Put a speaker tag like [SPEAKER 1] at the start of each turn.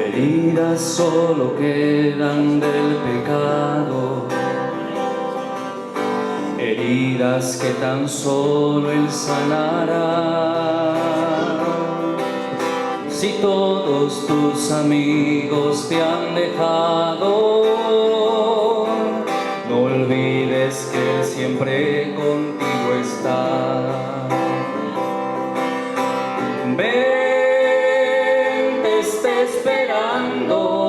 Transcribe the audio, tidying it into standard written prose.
[SPEAKER 1] Heridas solo quedan del pecado, heridas que tan solo Él sanará. Si todos tus amigos te han dejado, no olvides que Él siempre contigo está. Ven, te está esperando.